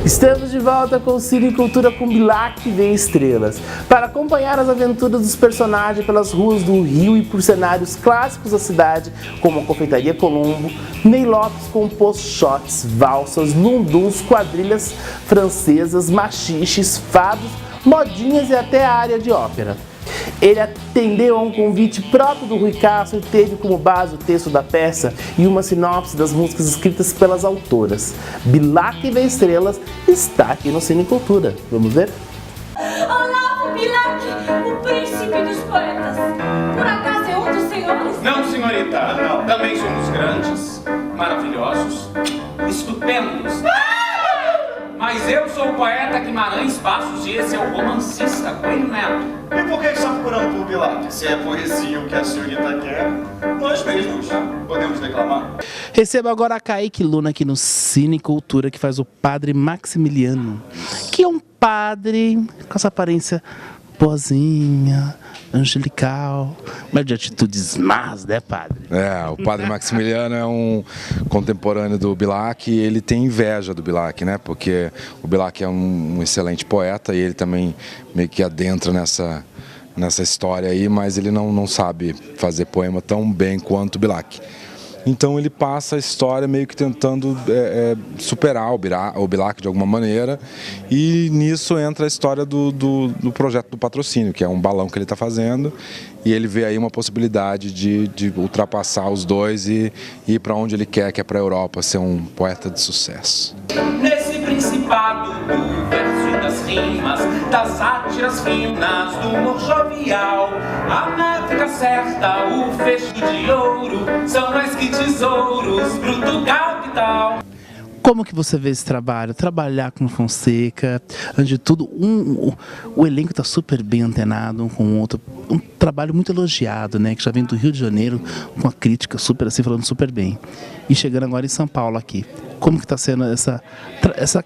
Estamos de volta com o Cine Cultura com Bilac Vê Estrelas, para acompanhar as aventuras dos personagens pelas ruas do Rio e por cenários clássicos da cidade, como a Confeitaria Colombo. Ney Lopes compôs shots, valsas, lunduns, quadrilhas francesas, machiches, fados, modinhas e até a área de ópera. Ele atendeu a um convite próprio do Rui Castro e teve como base o texto da peça e uma sinopse das músicas escritas pelas autoras. Bilac Vê Estrelas está aqui no Cine Cultura. Vamos ver? Olavo Bilac, o príncipe dos poetas. Por acaso é um dos senhores? Não, senhorita. Não. Também somos grandes, maravilhosos, estupendos. Mas eu sou o poeta Guimarães Passos e esse é o romancista Coelho Neto. E por que está procurando por Bilac? Se é poesia o que a senhorita quer, nós mesmos podemos declamar. Receba agora a Kaique Luna aqui no Cine Cultura, que faz o Padre Maximiliano, que é um padre com essa aparência boazinha, angelical, mas de atitudes más, né, padre? O Padre Maximiliano é um contemporâneo do Bilac e ele tem inveja do Bilac, né? Porque o Bilac é um excelente poeta e ele também meio que adentra nessa história aí, mas ele não sabe fazer poema tão bem quanto o Bilac. Então ele passa a história meio que tentando superar o Bilac de alguma maneira, e nisso entra a história do projeto do patrocínio, que é um balão que ele está fazendo, e ele vê aí uma possibilidade de ultrapassar os dois e ir para onde ele quer, que é para a Europa, ser um poeta de sucesso. Nesse principado do verso e das rimas, das sátiras finas, do humor jovial, a métrica certa, o fecho de ouro, são mais que tesouros, bruto capital. Como que você vê esse trabalho? Trabalhar com Fonseca, antes de tudo, o elenco está super bem antenado um com o outro, um trabalho muito elogiado, né? Que já vem do Rio de Janeiro, com a crítica super assim, falando super bem. E chegando agora em São Paulo aqui. Como que está sendo esse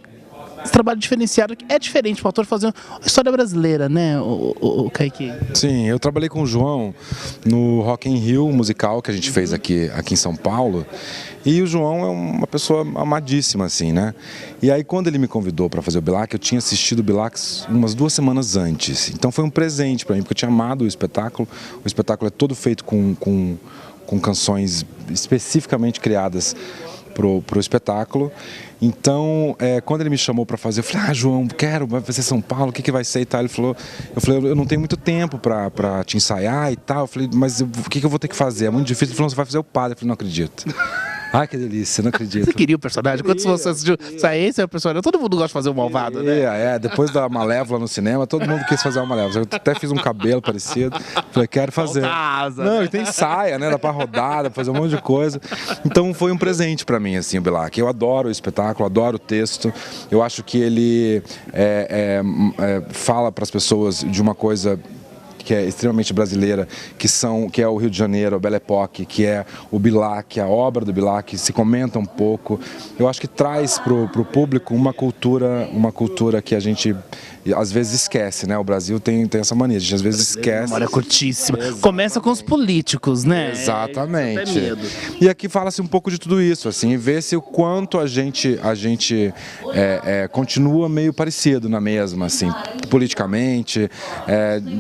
trabalho diferenciado, que é diferente para o autor fazer uma história brasileira, né, o Kaique? Sim, eu trabalhei com o João no Rock in Rio musical que a gente fez aqui em São Paulo, e o João é uma pessoa amadíssima, assim, né? E aí quando ele me convidou para fazer o Bilac, eu tinha assistido o Bilac umas 2 semanas antes, então foi um presente para mim, porque eu tinha amado o espetáculo é todo feito com canções especificamente criadas pro espetáculo. Então, quando ele me chamou para fazer, eu falei, João, vai ser São Paulo, o que vai ser e tal? Eu falei, eu não tenho muito tempo para te ensaiar e tal. Eu falei, mas o que eu vou ter que fazer? É muito difícil. Ele falou, você vai fazer o padre. Eu falei, não acredito. Ai, que delícia, não acredito. Você queria o personagem? Quando você assistiu, esse é o personagem, todo mundo gosta de fazer o malvado, né? Depois da Malévola no cinema, todo mundo quis fazer a Malévola. Eu até fiz um cabelo parecido, falei, quero fazer. Não, e tem saia, né? Dá pra rodar, dá pra fazer um monte de coisa. Então foi um presente pra mim, assim, o Bilac. Eu adoro o espetáculo, adoro o texto. Eu acho que ele fala pras pessoas de uma coisa que é extremamente brasileira, que é o Rio de Janeiro, a Belle Époque, que é o Bilac, a obra do Bilac, se comenta um pouco. Eu acho que traz pro público uma cultura que a gente às vezes esquece, né? O Brasil tem essa mania, a gente às vezes esquece. Memória curtíssima. Começa com os políticos, né? Exatamente. E aqui fala-se um pouco de tudo isso, assim, e vê-se o quanto a gente continua meio parecido na mesma, assim, politicamente.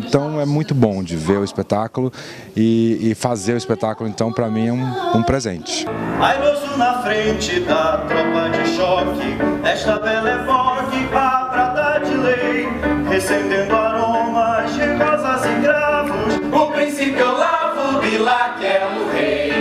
Então é muito bom de ver o espetáculo e fazer o espetáculo, então, para mim é um presente. Airoso na frente da tropa de choque, esta Belle Époque, a prata de lei, recendendo aromas de rosas e cravos. O príncipe Olavo Bilac é o rei.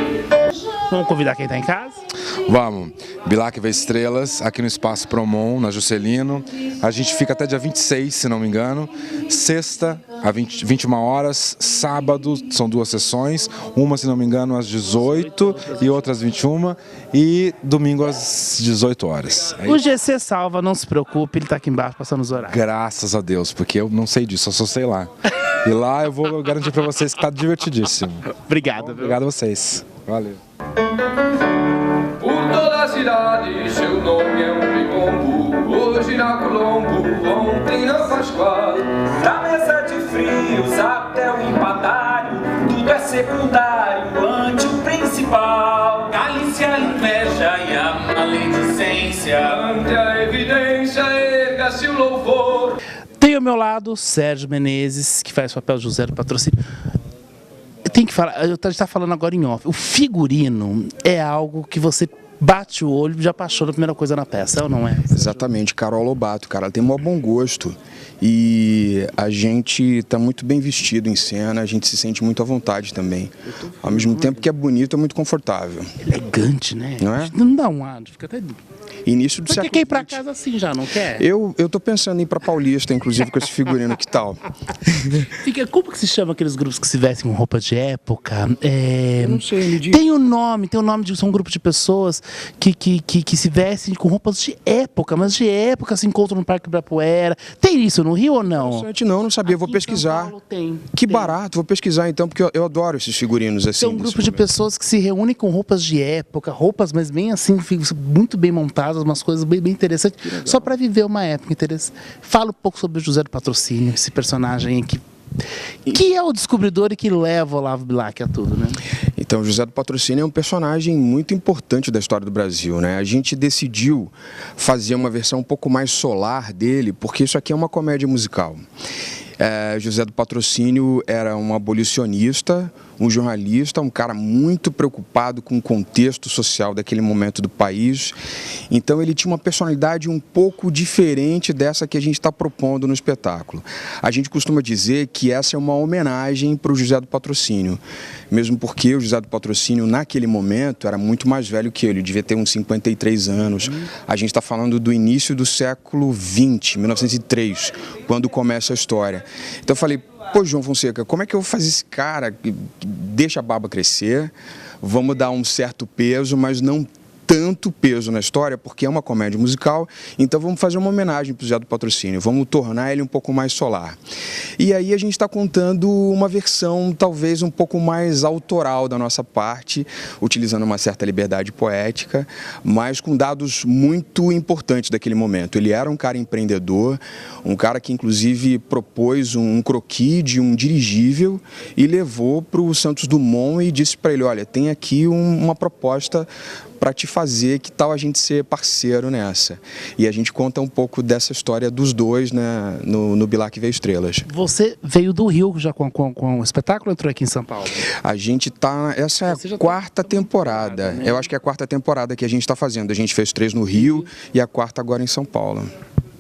Vamos convidar quem está em casa? Vamos. Bilac Vê Estrelas, aqui no Espaço Promon, na Juscelino. A gente fica até dia 26, se não me engano. Sexta, às 21 horas. Sábado, são 2 sessões. Uma, se não me engano, às 18 e outra às 21. E domingo às 18 horas. O GC salva, não se preocupe, ele está aqui embaixo passando os horários. Graças a Deus, porque eu não sei disso, eu só sei lá. E lá eu vou garantir para vocês que está divertidíssimo. Obrigado. Obrigado a vocês. Valeu. Por toda a cidade, seu nome é um biombo. Hoje na Colombo, ontem na Pascoal. Da mesa de frios até o empadário, tudo é secundário ante o principal. Galícia, inveja e a maledicência ante a evidência. Tem ao meu lado Sérgio Menezes, que faz o papel de José do Patrocínio. Tem que falar, a gente está falando agora em off. O figurino é algo que você bate o olho e já apaixona a primeira coisa na peça, é ou não é? Exatamente, Carol Lobato, cara, ela tem um bom gosto e a gente está muito bem vestido em cena, a gente se sente muito à vontade também. Ao mesmo tempo que é bonito, é muito confortável. Elegante, né? Não é? Não dá um ar, fica até... Início do Você século quer ir pra XX. casa assim já, não quer? Eu tô pensando em ir pra Paulista, inclusive, com esse figurino, que tal? Como que se chama aqueles grupos que se vestem com roupa de época? Eu não sei, me diga. Tem um nome são um grupo de pessoas que se vestem com roupas de época, mas de época se encontram no Parque Ibirapuera. Tem isso no Rio ou não? Interessante, não sabia, vou Aqui em São pesquisar. Paulo tem. Que Tem. barato, vou pesquisar então, porque eu adoro esses figurinos assim. São um grupo de pessoas que se reúnem com roupas de época, roupas, mas bem assim, muito bem montadas, umas coisas bem interessantes, só para viver uma época interessante. Fala um pouco sobre o José do Patrocínio, esse personagem que é o descobridor e que leva o Olavo Bilac a tudo, né? Então, José do Patrocínio é um personagem muito importante da história do Brasil, né? A gente decidiu fazer uma versão um pouco mais solar dele, porque isso aqui é uma comédia musical. José do Patrocínio era um abolicionista, um jornalista, um cara muito preocupado com o contexto social daquele momento do país. Então ele tinha uma personalidade um pouco diferente dessa que a gente está propondo no espetáculo. A gente costuma dizer que essa é uma homenagem para o José do Patrocínio, mesmo porque o José do Patrocínio naquele momento era muito mais velho que ele devia ter uns 53 anos. A gente está falando do início do século XX, 1903, quando começa a história. Então eu falei, pô, João Fonseca, como é que eu vou fazer esse cara? Deixa a barba crescer, vamos dar um certo peso, mas não tanto peso na história, porque é uma comédia musical, então vamos fazer uma homenagem para o José do Patrocínio, vamos tornar ele um pouco mais solar. E aí a gente está contando uma versão talvez um pouco mais autoral da nossa parte, utilizando uma certa liberdade poética, mas com dados muito importantes daquele momento. Ele era um cara empreendedor, um cara que inclusive propôs um croquis de um dirigível e levou para o Santos Dumont e disse para ele, olha, tem aqui uma proposta para te fazer, que tal a gente ser parceiro nessa? E a gente conta um pouco dessa história dos dois, né, no Bilac Veio Estrelas. Você veio do Rio já com o espetáculo ou entrou aqui em São Paulo? A gente tá... Essa é a quarta temporada. né? Eu acho que é a quarta temporada que a gente está fazendo. A gente fez 3 no Rio e a quarta agora em São Paulo.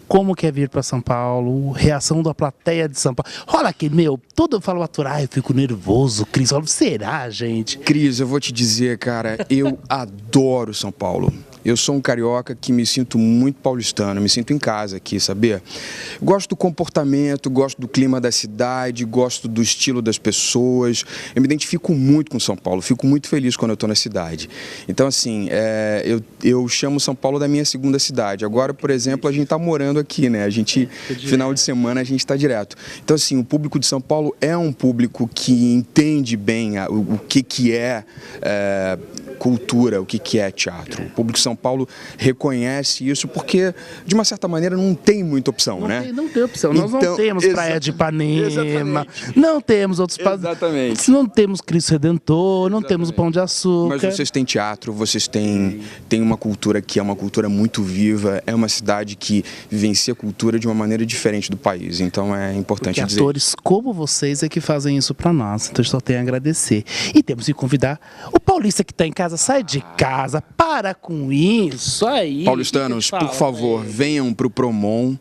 Como que é vir para São Paulo? Reação da plateia de São Paulo. Rola aqui, tudo eu falo aturar, eu fico nervoso, Cris. Será, gente? Cris, eu vou te dizer, cara, eu adoro São Paulo. Eu sou um carioca que me sinto muito paulistano, me sinto em casa aqui, sabia? Gosto do comportamento, gosto do clima da cidade, gosto do estilo das pessoas. Eu me identifico muito com São Paulo, fico muito feliz quando eu estou na cidade. Então, assim, eu chamo São Paulo da minha segunda cidade. Agora, por exemplo, a gente está morando aqui, né? Final de semana, a gente está direto. Então, assim, o público de São Paulo é um público que entende bem o que é cultura, o que é teatro. O público de São Paulo reconhece isso porque, de uma certa maneira, não tem muita opção, né? Não tem opção. Nós não temos Praia de Ipanema, Exatamente. não temos outros... Exatamente. Não temos Cristo Redentor, não temos o Pão de Açúcar. Mas vocês têm teatro, vocês têm uma cultura que é uma cultura muito viva, é uma cidade que vivencia a cultura de uma maneira diferente do país, então é importante Porque dizer. atores como vocês é que fazem isso pra nós, então eu só tenho a agradecer. E temos que convidar o paulista que tá em casa, sai de casa, para com isso aí. Paulistanos, por favor, venham pro Promon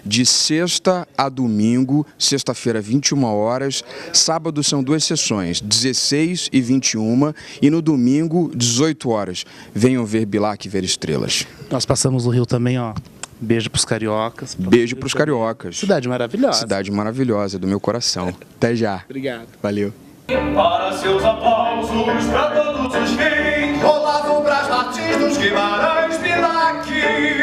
de sexta a domingo, sexta-feira 21 horas, sábado são 2 sessões, 16 e 21, e no domingo 18 horas. Venham ver Bilac Veio Estrelas. Nós passamos no Rio também, ó. Beijo pros cariocas. Beijo pros cariocas. Cidade maravilhosa. Cidade maravilhosa, do meu coração. Até já. Obrigado. Valeu. Para seus aplausos, para todos os fins, Olavo Braz Martins dos Guimarães Bilac,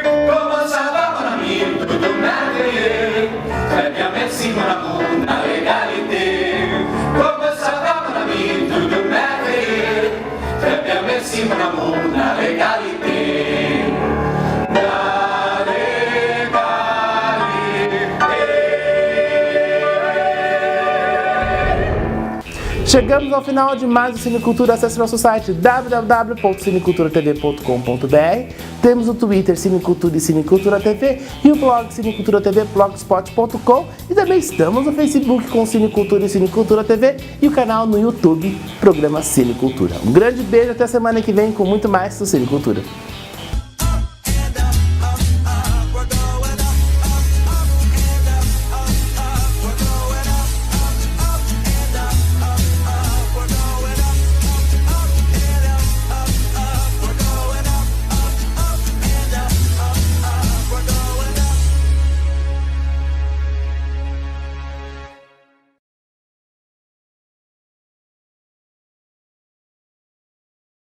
comandava para mim tudo merveilleux, préviamente sim mon amour na légalité, comandava para mim tudo merveilleux, préviamente sim mon amour na légalité. Chegamos ao final de mais o Cinecultura. Acesse nosso site www.cineculturatv.com.br. Temos o Twitter Cinecultura e Cinecultura TV e o blog Cinecultura TV, blogspot.com, e também estamos no Facebook com Cinecultura e Cinecultura TV e o canal no YouTube, programa Cinecultura. Um grande beijo, até semana que vem com muito mais do Cinecultura.